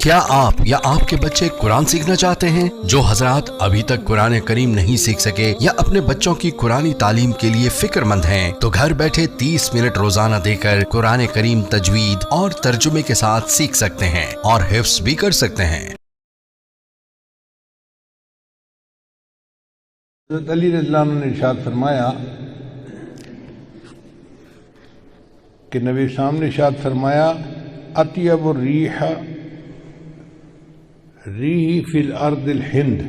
کیا آپ یا آپ کے بچے قرآن سیکھنا چاہتے ہیں؟ جو حضرات ابھی تک قرآن کریم نہیں سیکھ سکے یا اپنے بچوں کی قرآنی تعلیم کے لیے فکر مند ہیں تو گھر بیٹھے 30 منٹ روزانہ دے کر قرآن کریم تجوید اور ترجمے کے ساتھ سیکھ سکتے ہیں اور حفظ بھی کر سکتے ہیں۔ حضرت علی رضی اللہ عنہ نے ارشاد فرمایا کہ نبی اسلام نے ارشاد فرمایا اطیب الریح ریح فی الارض الہند،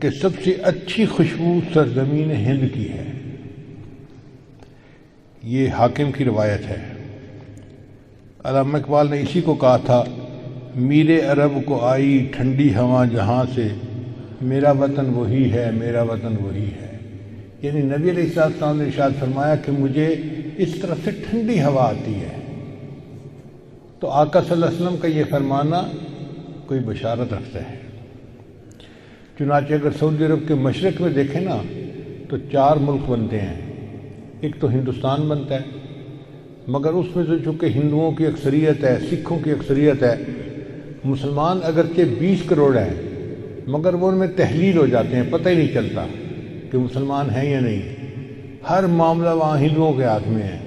کہ سب سے اچھی خوشبو سرزمین ہند کی ہے۔ یہ حاکم کی روایت ہے۔ علامہ اقبال نے اسی کو کہا تھا، میرے عرب کو آئی ٹھنڈی ہوا جہاں سے، میرا وطن وہی ہے، میرا وطن وہی ہے۔ یعنی نبی علیہ السلام نے ارشاد فرمایا کہ مجھے اس طرف سے ٹھنڈی ہوا آتی ہے۔ تو آقا صلی اللہ علیہ وسلم کا یہ فرمانا کوئی بشارت رکھتا ہے۔ چنانچہ اگر سعودی عرب کے مشرق میں دیکھیں نا تو 4 ملک بنتے ہیں۔ ایک تو ہندوستان بنتا ہے، مگر اس میں سے چونکہ ہندوؤں کی اکثریت ہے، سکھوں کی اکثریت ہے، مسلمان اگرچہ 20 کروڑ ہیں مگر وہ ان میں تحلیل ہو جاتے ہیں، پتہ ہی نہیں چلتا کہ مسلمان ہیں یا نہیں۔ ہر معاملہ وہاں ہندوؤں کے ہاتھ میں ہے،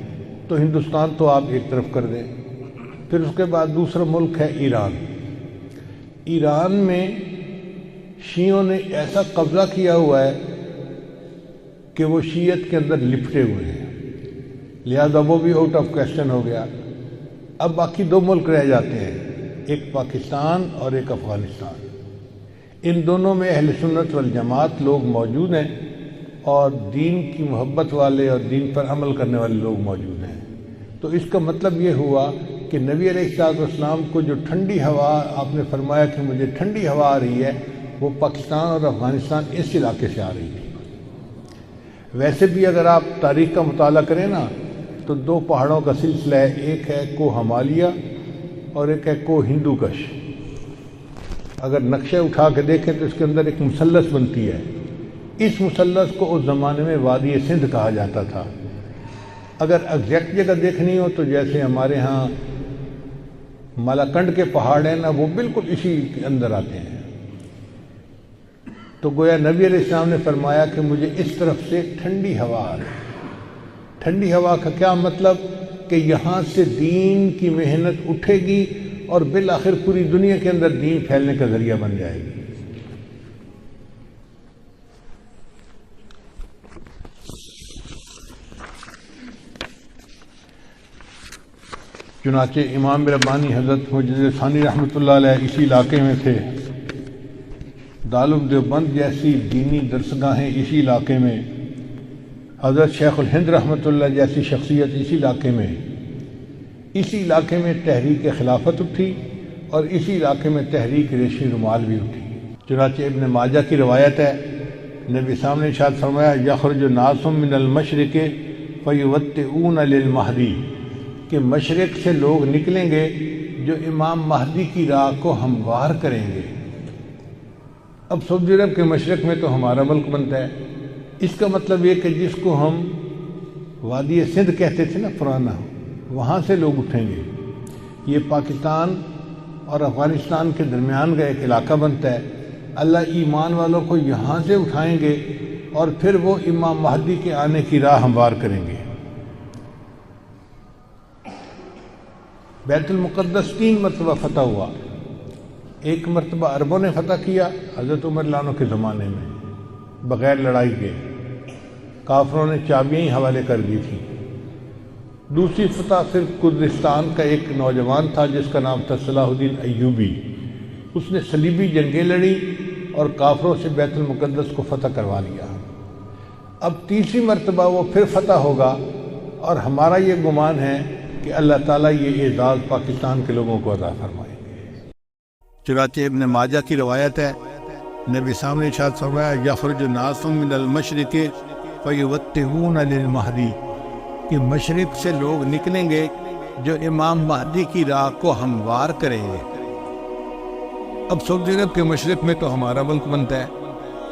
تو ہندوستان تو آپ ایک طرف کر دیں۔ پھر اس کے بعد دوسرا ملک ہے ایران۔ ایران میں شیعوں نے ایسا قبضہ کیا ہوا ہے کہ وہ شیعت کے اندر لپٹے ہوئے ہیں، لہذا وہ بھی آؤٹ آف کویسچن ہو گیا۔ اب باقی 2 ملک رہ جاتے ہیں، ایک پاکستان اور ایک افغانستان۔ ان دونوں میں اہل سنت والجماعت لوگ موجود ہیں اور دین کی محبت والے اور دین پر عمل کرنے والے لوگ موجود ہیں۔ تو اس کا مطلب یہ ہوا کہ نبی علیہ السلام کو جو ٹھنڈی ہوا آپ نے فرمایا کہ مجھے ٹھنڈی ہوا آ رہی ہے، وہ پاکستان اور افغانستان اس علاقے سے آ رہی تھی۔ ویسے بھی اگر آپ تاریخ کا مطالعہ کریں نا تو 2 پہاڑوں کا سلسلہ ہے، ایک ہے کوہ ہمالیہ اور ایک ہے کوہ ہندو کش۔ اگر نقشہ اٹھا کے دیکھیں تو اس کے اندر ایک مثلث بنتی ہے۔ اس مثلث کو اس زمانے میں وادی سندھ کہا جاتا تھا۔ اگر ایگزیکٹ جگہ دیکھنی ہو تو جیسے ہمارے ہاں مالاکنڈ کے پہاڑ ہیں نا، وہ بالکل اسی کے اندر آتے ہیں۔ تو گویا نبی علیہ السلام نے فرمایا کہ مجھے اس طرف سے ٹھنڈی ہوا آ رہی ہے۔ ٹھنڈی ہوا کا کیا مطلب کہ یہاں سے دین کی محنت اٹھے گی اور بالآخر پوری دنیا کے اندر دین پھیلنے کا ذریعہ بن جائے گی۔ چنانچہ امام ربانی حضرت مجدد ثانی رحمۃ اللہ علیہ اسی علاقے میں تھے، دارالعلوم دیوبند جیسی دینی درسگاہیں اسی علاقے میں، حضرت شیخ الہند رحمۃ اللہ جیسی شخصیت اسی علاقے میں، اسی علاقے میں تحریک خلافت اٹھی اور اسی علاقے میں تحریک ریشمی رومال بھی اٹھی۔ چنانچہ ابن ماجہ کی روایت ہے، نبی صاحب نے ارشاد فرمایا یخرج ناس من المشرق فیوطئون للمہدی، کہ مشرق سے لوگ نکلیں گے جو امام مہدی کی راہ کو ہموار کریں گے۔ اب سعودی عرب کے مشرق میں تو ہمارا ملک بنتا ہے، اس کا مطلب یہ کہ جس کو ہم وادی سندھ کہتے تھے نا پرانا، وہاں سے لوگ اٹھیں گے۔ یہ پاکستان اور افغانستان کے درمیان کا ایک علاقہ بنتا ہے۔ اللہ ایمان والوں کو یہاں سے اٹھائیں گے اور پھر وہ امام مہدی کے آنے کی راہ ہموار کریں گے۔ بیت المقدس 3 مرتبہ فتح ہوا۔ ایک مرتبہ عربوں نے فتح کیا حضرت عمر رضی اللہ عنہ کے زمانے میں بغیر لڑائی کے، کافروں نے چابیاں ہی حوالے کر دی تھیں۔ دوسری فتح پھر کردستان کا ایک نوجوان تھا جس کا نام تھا صلاح الدین ایوبی، اس نے صلیبی جنگیں لڑی اور کافروں سے بیت المقدس کو فتح کروا لیا۔ اب تیسری مرتبہ وہ پھر فتح ہوگا اور ہمارا یہ گمان ہے کہ اللہ تعالیٰ یہ اعزاز پاکستان کے لوگوں کو عطا فرمائے گے۔ چنانچہ ابن ماجہ کی روایت ہے، نبی صاحب نے ارشاد فرمایا یخرج ناس من المشرق فیوطئون للمہدی، کہ مشرق سے لوگ نکلیں گے جو امام مہدی کی راہ کو ہموار کریں گے۔ اب سعودی عرب کے مشرق میں تو ہمارا ملک بنتا ہے،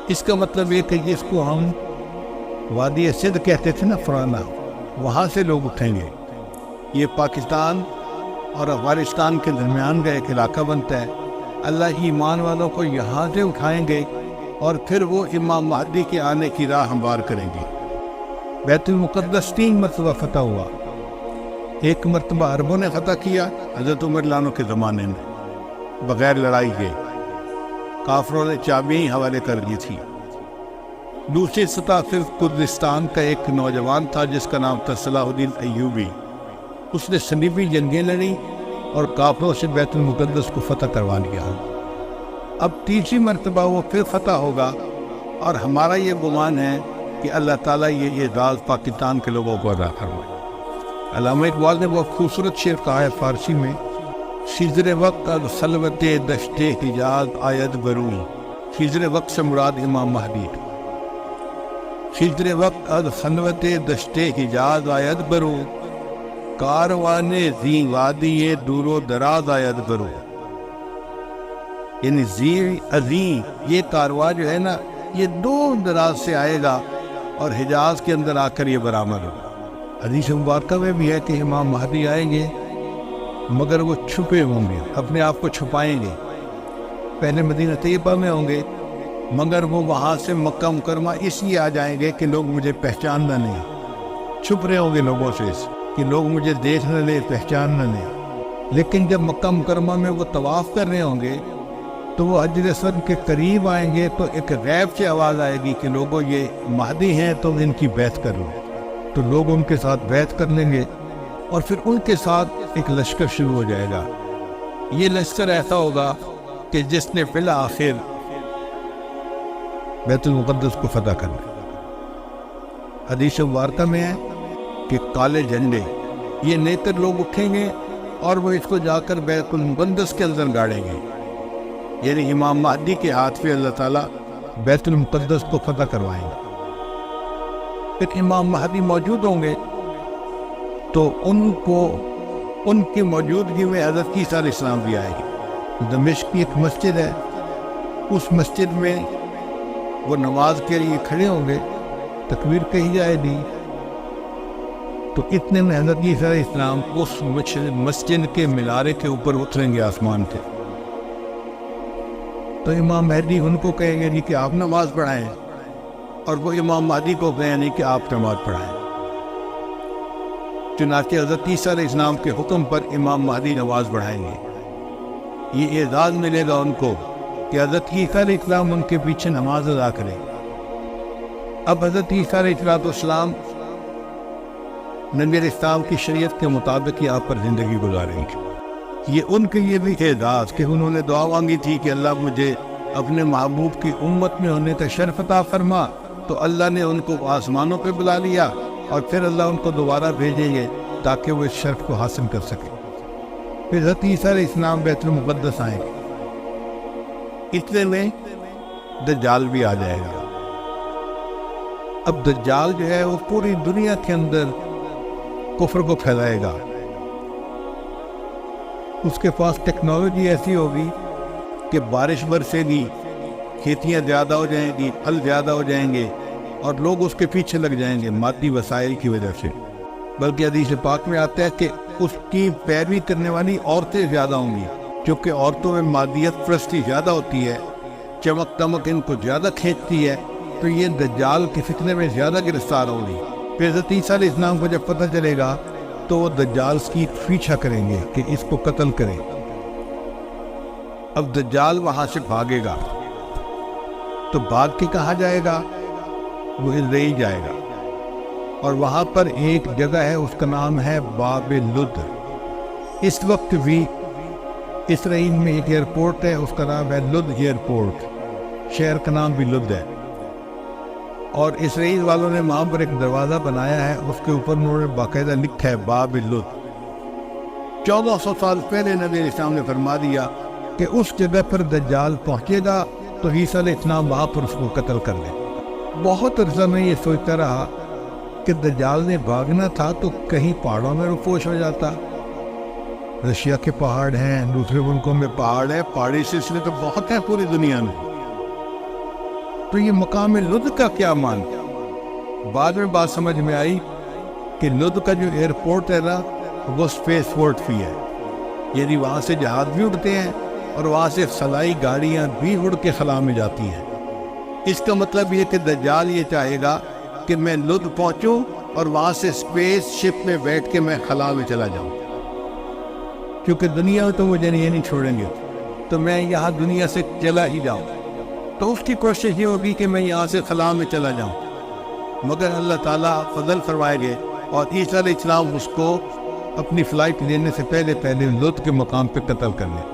اس کا مطلب یہ کہ جس کو ہم وادی سندھ کہتے تھے نا پرانا، وہاں سے لوگ اٹھیں گے۔ یہ پاکستان اور افغانستان کے درمیان کا ایک علاقہ بنتا ہے۔ اللہ ایمان والوں کو یہاں سے اٹھائیں گے اور پھر وہ امام مہدی کے آنے کی راہ ہموار کریں گے۔ بیت المقدس 3 مرتبہ فتح ہوا۔ ایک مرتبہ عربوں نے فتح کیا حضرت عمر لانو کے زمانے میں بغیر لڑائی کے، کافروں نے چابیاں ہی حوالے کر دی تھی۔ دوسری سطح صرف کردستان کا ایک نوجوان تھا جس کا نام تھا صلاح الدین ایوبی، اس نے صلیبی جنگیں لڑیں اور کافروں سے بیت المقدس کو فتح کروا لیا۔ اب تیسری مرتبہ وہ پھر فتح ہوگا، اور ہمارا یہ گمان ہے کہ اللہ تعالیٰ یہ اعزاز پاکستان کے لوگوں کو عطا فرمائے۔ علامہ اقبال نے بہت خوبصورت شعر کہا ہے فارسی میں، خضر وقت از خلوت دشت حجاز آید برو۔ خضر وقت سے مراد امام مہدی۔ خضر وقت از خلوت دشت حجاز آید برو، کاروان زی وادی دور و دراز آید برو۔ یعنی زی عظیم یہ کارواں جو ہے نا، یہ دور دراز سے آئے گا اور حجاز کے اندر آ کر یہ برآمد ہوگا۔ حدیث مبارکہ میں بھی ہے کہ امام مہدی آئیں گے مگر وہ چھپے ہوں گے، اپنے آپ کو چھپائیں گے۔ پہلے مدینہ طیبہ میں ہوں گے مگر وہ وہاں سے مکہ مکرمہ اس لیے آ جائیں گے کہ لوگ مجھے پہچان نہ لیں، چھپ رہے ہوں گے لوگوں سے کہ لوگ مجھے دیکھ نہ لیں، پہچان نہ لیں۔ لیکن جب مکہ مکرمہ میں وہ طواف کر رہے ہوں گے تو وہ حجر اسود کے قریب آئیں گے تو ایک غیب سے آواز آئے گی کہ لوگوں یہ مہدی ہیں تو ان کی بیعت کر لو، تو لوگ ان کے ساتھ بیعت کر لیں گے اور پھر ان کے ساتھ ایک لشکر شروع ہو جائے گا۔ یہ لشکر ایسا ہوگا کہ جس نے بالآخر بیت المقدس کو فتح کرنا۔ حدیث مبارکہ میں ہے کہ کالے جھنڈے یہ لے کر لوگ اٹھیں گے اور وہ اس کو جا کر بیت المقدس کے اندر گاڑیں گے، یعنی امام مہدی کے ہاتھ پہ اللہ تعالیٰ بیت المقدس کو فتح کروائیں گے۔ پھر امام مہدی موجود ہوں گے تو ان کی موجودگی میں حضرت عیسیٰ علیہ السلام بھی آئے گی۔ دمشق کی ایک مسجد ہے، اس مسجد میں وہ نماز کے لیے کھڑے ہوں گے، تکبیر کہی جائے گی تو اتنے میں حضرت عیسیٰ علیہ السلام اس مسجد کے مینارے کے اوپر اتریں گے آسمان سے، تو امام مہدی ان کو کہیں گے کہ آپ نماز پڑھائیں، اور وہ امام مہدی کو کہیں کہ آپ نماز پڑھائیں۔ چنانچہ حضرت عیسیٰ علیہ السلام کے حکم پر امام مہدی نماز پڑھائیں گے۔ یہ اعزاز ملے گا ان کو کہ حضرت عیسیٰ علیہ السلام ان کے پیچھے نماز ادا کریں۔ اب حضرت عیسیٰ علیہ السلام نبی علیہ السلام کی شریعت کے مطابق یہاں پر زندگی گزاریں گے۔ یہ ان کے لیے بھی اعزاز کہ انہوں نے دعا مانگی تھی کہ اللہ مجھے اپنے محبوب کی امت میں ہونے کا شرف عطا فرما، تو اللہ نے ان کو آسمانوں پہ بلا لیا اور پھر اللہ ان کو دوبارہ بھیجیں گے تاکہ وہ اس شرف کو حاصل کر سکے۔ پھر حضرت عیسیٰ علیہ السلام بیت المقدس آئیں گے، اتنے میں دجال بھی آ جائے گا۔ اب دجال جو ہے وہ پوری دنیا کے اندر کفر کو پھیلائے گا۔ اس کے پاس ٹیکنالوجی ایسی ہوگی کہ بارش برسے گی، کھیتیاں زیادہ ہو جائیں گی، پھل زیادہ ہو جائیں گے اور لوگ اس کے پیچھے لگ جائیں گے مادی وسائل کی وجہ سے۔ بلکہ حدیث پاک میں آتا ہے کہ اس کی پیروی کرنے والی عورتیں زیادہ ہوں گی، کیونکہ عورتوں میں مادیت پرستی زیادہ ہوتی ہے، چمک دمک ان کو زیادہ کھینچتی ہے، تو یہ دجال کے فتنے میں زیادہ گرفتار ہوں گی۔ پھر حضرت عیسیٰ علیہ السلام کو جب پتہ چلے گا تو وہ دجال کی پیچھا کریں گے کہ اس کو قتل کریں۔ اب دجال وہاں سے بھاگے گا تو بھاگ کے کہاں جائے گا؟ وہ اسرائیل جائے گا، اور وہاں پر ایک جگہ ہے اس کا نام ہے باب لد۔ اس وقت بھی اسرائیل میں ایک ایئرپورٹ ہے، اس کا نام ہے لد ایئرپورٹ، شہر کا نام بھی لد ہے، اور اسرائیل والوں نے وہاں پر ایک دروازہ بنایا ہے، اس کے اوپر انہوں نے باقاعدہ لکھا ہے باب لد۔ 1400 سال پہلے نبی علیہ السلام نے فرما دیا کہ اس جگہ پر دجال پہنچے گا تو عیسیٰ علیہ السلام وہاں پر اس کو قتل کر لیں۔ بہت عرصہ میں یہ سوچتا رہا کہ دجال نے بھاگنا تھا تو کہیں پہاڑوں میں رفوش ہو جاتا۔ رشیا کے پہاڑ ہیں، دوسرے ملکوں میں پہاڑ ہیں، پہاڑی سلسلے تو بہت ہیں پوری دنیا میں، تو یہ مقام لد کا کیا مان؟ بعد میں بات سمجھ میں آئی کہ لد کا جو ایئرپورٹ ہے نا وہ اسپیس پورٹ بھی ہے، یعنی وہاں سے جہاز بھی اڑتے ہیں اور وہاں سے خلائی گاڑیاں بھی اڑ کے خلا میں جاتی ہیں۔ اس کا مطلب یہ کہ دجال یہ چاہے گا کہ میں لد پہنچوں اور وہاں سے اسپیس شپ میں بیٹھ کے میں خلا میں چلا جاؤں، کیونکہ دنیا میں تو مجھے یہ نہیں چھوڑیں گے، تو میں یہاں دنیا سے چلا ہی جاؤں۔ تو اس کی کوشش یہ ہوگی کہ میں یہاں سے خلا میں چلا جاؤں، مگر اللہ تعالیٰ فضل فرمائے گے اور عیسیٰ علیہ السلام اس کو اپنی فلائٹ لینے سے پہلے لط کے مقام پہ قتل کر لیں۔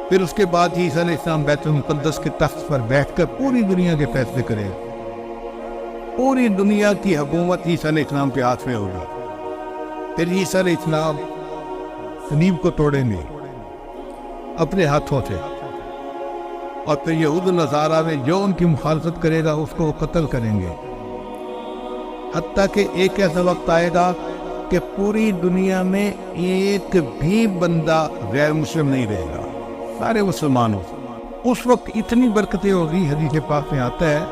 پھر اس کے بعد عیسیٰ علیہ السلام بیت المقدس کے تخت پر بیٹھ کر پوری دنیا کے فیصلے کرے گا۔ پوری دنیا کی حکومت عیسیٰ علیہ السلام کے ہاتھ میں ہوگی۔ پھر عیسیٰ علیہ السلام صلیب کو توڑیں گے اپنے ہاتھوں سے، اور پھر یہود و نصارہ میں جو ان کی مخالفت کرے گا اس کو وہ قتل کریں گے، حتیٰ کہ ایک ایسا وقت آئے گا کہ پوری دنیا میں ایک بھی بندہ غیر مسلم نہیں رہے گا، سارے مسلمانوں۔ اس وقت اتنی برکتیں ہوگی، حدیث پاک میں آتا ہے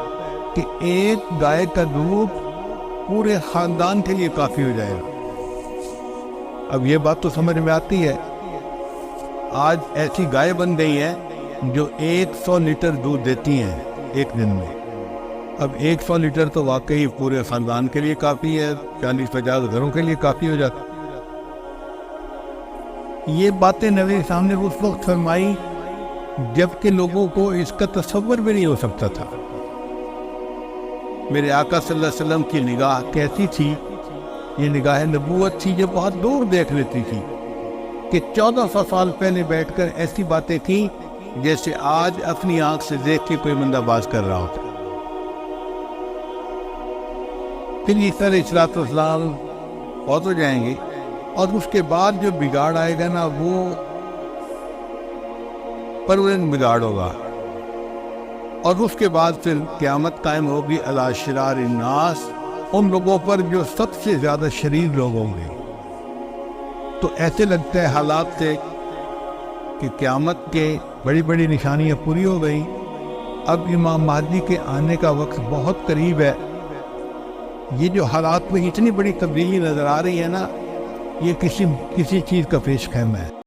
کہ ایک گائے کا دودھ پورے خاندان کے لیے کافی ہو جائے گا۔ اب یہ بات تو سمجھ میں آتی ہے، آج ایسی گائے بن گئی ہیں جو 100 لیٹر دودھ دیتی ہیں ایک دن میں۔ اب 100 لیٹر تو واقعی پورے خاندان کے لیے کافی ہے، 40-50 گھروں کے لیے کافی ہو جاتا۔ یہ باتیں نبی سامنے اس وقت فرمائی جب کہ لوگوں کو اس کا تصور بھی نہیں ہو سکتا تھا۔ میرے آقا صلی اللہ علیہ وسلم کی نگاہ کیسی تھی؟ یہ نگاہ نبوت تھی جو بہت دور دیکھ لیتی تھی، کہ 1400 سال پہلے بیٹھ کر ایسی باتیں تھیں جیسے آج اپنی آنکھ سے دیکھ کے کوئی بندہ باز کر رہا ہوتا۔ پھر عیسیٰ علیہ السلام فوت ہو جائیں گے، اور اس کے بعد جو بگاڑ آئے گا نا وہ پرماننٹ بگاڑ ہوگا، اور اس کے بعد پھر قیامت قائم ہوگی علی شرار الناس، ان لوگوں پر جو سب سے زیادہ شریر لوگ ہوں گے۔ تو ایسے لگتا ہے حالات سے کہ قیامت کے بڑی بڑی نشانیاں پوری ہو گئی، اب امام مہدی کے آنے کا وقت بہت قریب ہے۔ یہ جو حالات میں اتنی بڑی تبدیلی نظر آ رہی ہے نا، یہ کسی چیز کا پیش خیمہ ہے۔